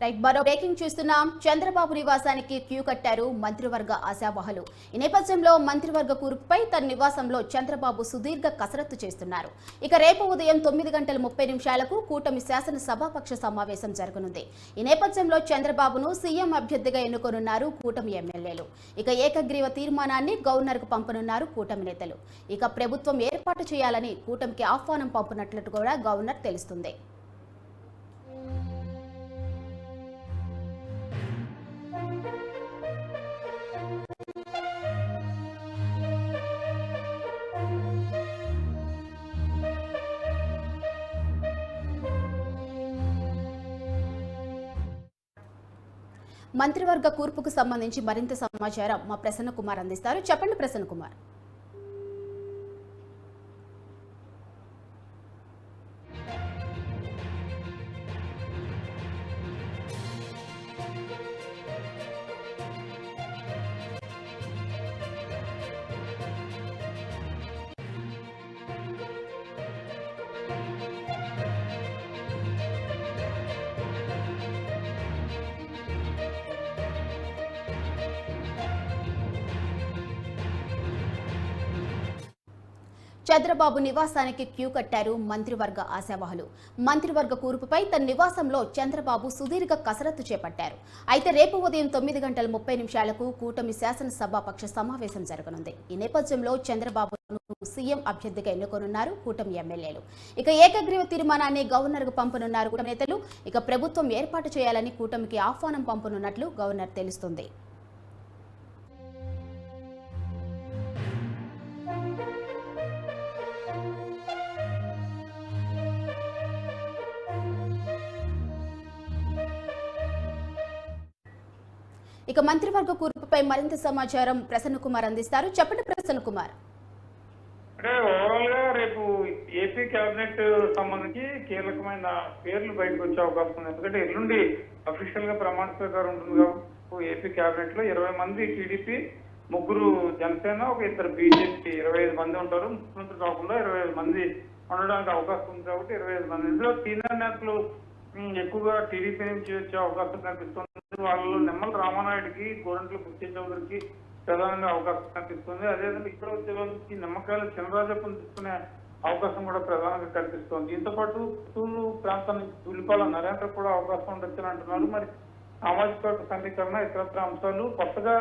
Right మరో breaking చూస్తున్నాం. చంద్రబాబు నివాసానికి క్యూ కట్టారు మంత్రివర్గ ఆశావహులు. ఈ నేపథ్యంలో మంత్రివర్గ కూర్పుపై తన నివాసంలో చంద్రబాబు సుదీర్ఘ కసరత్తు చేస్తున్నారు. ఇక రేపు ఉదయం 9:30 కూటమి శాసనసభాపక్ష సమావేశం జరగనుంది. ఈ నేపథ్యంలో చంద్రబాబును సీఎం అభ్యర్థిగా ఎన్నుకోనున్నారు కూటమి ఎమ్మెల్యేలు. ఇక ఏకగ్రీవ తీర్మానాన్ని గవర్నర్కు పంపనున్నారు కూటమి నేతలు. ఇక ప్రభుత్వం ఏర్పాటు చేయాలని కూటమికి ఆహ్వానం పంపినట్లు కూడా గవర్నర్ తెలుస్తుంది. మంత్రివర్గ కూర్పుకు సంబంధించి మరింత సమాచారం మా ప్రసన్న కుమార్ అందిస్తారు. చెప్పండి ప్రసన్న కుమార్. చంద్రబాబు నివాసానికి క్యూ కట్టారు మంత్రివర్గ ఆశావహులు. మంత్రివర్గ కూర్పుపై తన నివాసంలో చంద్రబాబు సుదీర్ఘ కసరత్తు చేపట్టారు. అయితే రేపు ఉదయం 9:30 కూటమి శాసనసభాపక్ష సమావేశం జరగనుంది. ఈ నేపథ్యంలో చంద్రబాబును సీఎం అభ్యర్థిగా ఎన్నుకోనున్నారు కూటమి ఎమ్మెల్యేలు. ఇక ఏకగ్రీవ తీర్మానాన్ని గవర్నర్కు పంపనున్నారు కూటమి నేతలు. ఇక ప్రభుత్వం ఏర్పాటు చేయాలని కూటమికి ఆహ్వానం పంపనున్నట్లు గవర్నర్ తెలుస్తుంది. ఇక మంత్రివర్గ కూర్పుపై మరింత సమాచారం ప్రసన్న కుమార్ అందిస్తారు. చెప్పండి ప్రసన్న కుమార్. అంటే ఓవరాల్ గా రేపు ఏపీ కేబినెట్ సంబంధించి కీలకమైన పేర్లు బయటకు వచ్చే అవకాశం ఉంది. ఎందుకంటే ఎల్లుండి అఫీషియల్ గా ప్రమాణ స్వీకారం ఉంటుంది కాబట్టి ఏపీ కేబినెట్ లో 20 మంది టీడీపీ, 3 జనసేన, 1 బీజేపీ, 25 మంది ఉంటారు. ముఖ్యమంత్రి కాకుండా 25 మంది ఉండడానికి అవకాశం ఉంది కాబట్టి 25 మంది. ఇందులో సీనియర్ నేతలు ఎక్కువగా టీడీపీ నుంచి వచ్చే అవకాశం కనిపిస్తుంది. వాళ్ళలో నిమ్మల రామానాయుడికి, గోరంట్ల బుచ్చయ్య చౌదరికి ప్రధానంగా అవకాశం కనిపిస్తుంది. అదేవిధంగా ఇక్కడ వచ్చే వాళ్ళకి నిమ్మకాయల చినరాజప్పని తీసుకునే అవకాశం కూడా ప్రధానంగా కనిపిస్తోంది. దీంతో పాటు పుత్తూరు ప్రాంతం నుంచి తులిపాల నరేంద్ర కూడా అవకాశం ఉండొచ్చని అంటున్నారు. మరి సామాజిక వర్గ సమీకరణ, ఇతరత్ర అంశాలు, కొత్తగా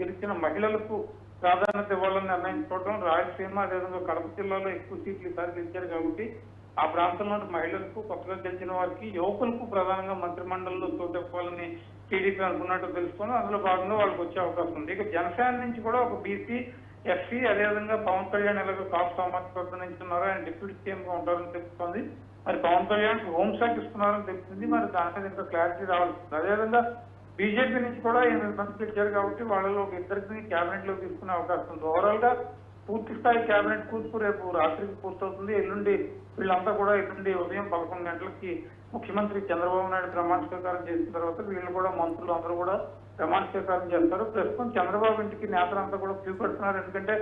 గెలిచిన మహిళలకు ప్రాధాన్యత ఇవ్వాలని నిర్ణయించుకోవడం, రాయలసీమ అదేవిధంగా కడప జిల్లాలో ఎక్కువ సీట్లు ఈసారి గెలిచారు కాబట్టి ఆ ప్రాంతంలో మహిళలకు, కొత్తగా గెలిచిన వారికి, యువకులకు ప్రధానంగా మంత్రిమండలిలో చోటు ఇవ్వాలని టీడీపీ అనుకున్నట్టు తెలుసుకొని అందులో భాగంగా వాళ్ళకి వచ్చే అవకాశం ఉంది. ఇక జనసేన నుంచి కూడా ఒక బీసీ, ఎస్సీ, అదేవిధంగా పవన్ కళ్యాణ్ ఎలాగో కాపు సామాజిక వర్గం నుంచి ఉన్నారు, ఆయన డిప్యూటీ సీఎం గా ఉంటారని తెలుస్తుంది. మరి పవన్ కళ్యాణ్ హోంశాఖ ఇస్తున్నారని తెలుస్తుంది. మరి దాని మీద ఇంకా క్లారిటీ రావాల్సింది. అదేవిధంగా బీజేపీ నుంచి కూడా 8 మంది గెలిచారు కాబట్టి వాళ్ళలో ఒక 2 కేబినెట్ లో తీసుకునే అవకాశం ఉంది. ఓవరాల్ గా పూర్తి స్థాయి కేబినెట్ కూర్పు రేపు రాత్రికి పూర్తవుతుంది. ఎల్లుండి వీళ్ళంతా కూడా ఎల్లుండి ఉదయం 11 గంటలకి ముఖ్యమంత్రి చంద్రబాబు నాయుడు ప్రమాణ స్వీకారం చేసిన తర్వాత వీళ్ళు కూడా మంత్రులు అందరూ కూడా ప్రమాణ స్వీకారం చేస్తారు. ప్రస్తుతం చంద్రబాబు ఇంటికి నేతలంతా కూడా క్యూ కడుతున్నారు. ఎందుకంటే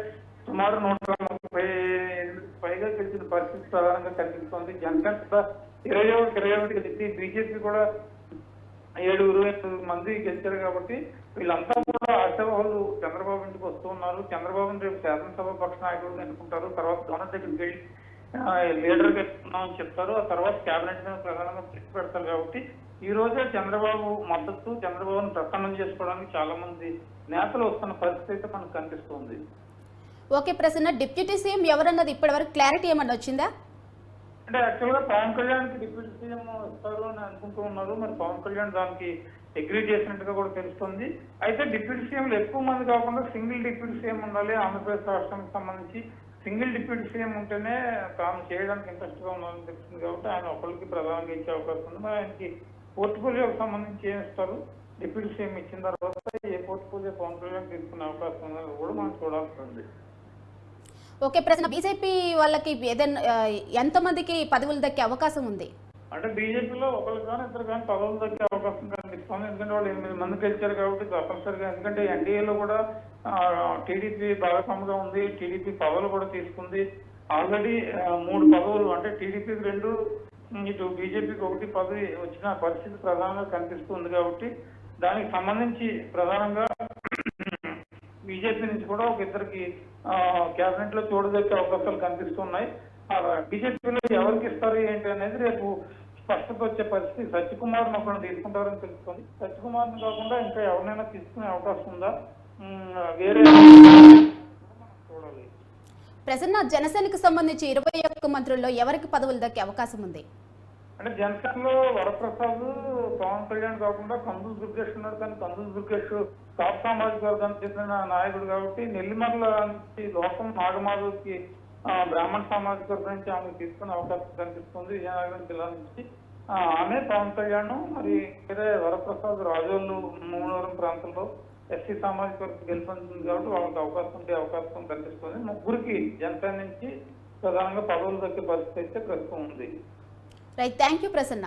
సుమారు 138 పైగా గెలిచిన పరిస్థితి ప్రధానంగా కనిపిస్తోంది. జనసేన 21 గెలిచి, బీజేపీ కూడా 7-8 మంది గెలిచారు కాబట్టి వీళ్ళంతా కూడా ఆశావాహులు చంద్రబాబు ఇంటికి వస్తూ ఉన్నారు. చంద్రబాబుని రేపు శాసనసభ పక్ష నాయకులు ఎన్నుకుంటారు. తర్వాత గవర్నర్ దగ్గరికి వెళ్ళి లీడర్ గా ఎన్నుకున్నామని చెప్తారు. ఆ తర్వాత కేబినెట్ మీద ప్రధానంగా దృష్టి పెడతారు. కాబట్టి ఈ రోజే చంద్రబాబు మద్దతు, చంద్రబాబును ప్రసన్నం చేసుకోవడానికి చాలా మంది నేతలు వస్తున్న పరిస్థితి అయితే మనకు కనిపిస్తుంది. ఓకే ప్రసన్న, డిప్యూటీ సీఎం ఎవరన్నది ఇప్పటివరకు క్లారిటీ ఏమన్నా వచ్చిందా? అంటే యాక్చువల్ గా పవన్ కళ్యాణ్ కి డిప్యూటీ సీఎం ఇస్తారు అని అనుకుంటూ ఉన్నారు. మరి పవన్ కళ్యాణ్ దానికి అగ్రీ చేసినట్టుగా కూడా తెలుస్తుంది. అయితే డిప్యూటీ సీఎంలు ఎక్కువ మంది కాకుండా సింగిల్ డిప్యూటీ సీఎం ఉండాలి. ఆంధ్రప్రదేశ్ రాష్ట్రానికి సంబంధించి సింగిల్ డిప్యూటీ సీఎం ఉంటేనే తాను చేయడానికి ఇంట్రెస్ట్ గా ఉండాలని తెలుస్తుంది. కాబట్టి ఆయన ఒకరికి ప్రధానంగా ఇచ్చే అవకాశం ఉంది. మరి ఆయనకి పోర్ట్ఫోలియోకి సంబంధించి ఏం ఇస్తారు, డిప్యూటీ సీఎం ఇచ్చిన తర్వాత ఏ పోర్ట్ఫోలియో పవన్ కళ్యాణ్ తీసుకునే అవకాశం ఉందని కూడా మనం చూడాల్సి ఉంది. ఓకే ప్రశ్న, బీజేపీ వాళ్ళకి ఏదైనా ఎంతమందికి పదవులు దక్కే అవకాశం ఉంది? అంటే బీజేపీలో ఒకరు కానీ 2 కానీ పదవులు దక్కే అవకాశం కనిపిస్తుంది. ఎందుకంటే వాళ్ళు 8 మంది గెలిచారు కాబట్టి తప్పనిసరిగా. ఎందుకంటే ఎన్డీఏలో కూడా టీడీపీ భాగస్వామిగా ఉంది. టీడీపీ పదవులు కూడా తీసుకుంది. ఆల్రెడీ 3 పదవులు అంటే టీడీపీకి 2, ఇటు బీజేపీకి 1 పదవి వచ్చిన పరిస్థితి ప్రధానంగా కనిపిస్తుంది కాబట్టి దానికి సంబంధించి ప్రధానంగా బీజేపీ నుంచి కూడా ఒక ఇద్దరికి కేబినెట్ లో చూడదక్కే అవకాశాలు కనిపిస్తున్నాయి. బీజేపీలో ఎవరికి ఇస్తారు ఏంటి అనేది రేపు స్పష్టత వచ్చే పరిస్థితి. సత్యకుమార్ ఒకరిని తీసుకుంటారని తెలుస్తుంది. సత్యకుమార్ని కాకుండా ఇంకా ఎవరినైనా తీసుకునే అవకాశం ఉందా వేరే చూడాలి. ప్రసన్న, జనసేనకు సంబంధించి 21 మంత్రుల్లో ఎవరికి పదవులు దక్కే అవకాశం ఉంది? అంటే జనసేనలో వరప్రసాద్, పవన్ కళ్యాణ్ కాకుండా కందులు దుర్గేష్ ఉన్నాడు. కానీ కందులు దుర్గేష్ కాపు సామాజిక వర్గానికి చెందిన నాయకుడు కాబట్టి నెల్లిమర్ల నుంచి లోకం నాగమాధవ్కి బ్రాహ్మణ సామాజిక వర్గం నుంచి ఆమెకు తీసుకునే అవకాశం కనిపిస్తుంది. విజయనగరం జిల్లా నుంచి ఆమె, పవన్ కళ్యాణ్, మరి వేరే వరప్రసాద్ రాజోళ్ళు మూడవరం ప్రాంతంలో ఎస్సీ సామాజిక వర్గం గెలుపొందింది కాబట్టి వాళ్ళకి అవకాశం ఉండే అవకాశం కనిపిస్తుంది. ముగ్గురికి జనసేన నుంచి ప్రధానంగా పదవులు దక్కే పరిస్థితి అయితే ప్రస్తుతం ఉంది. Right, thank you Prasanna.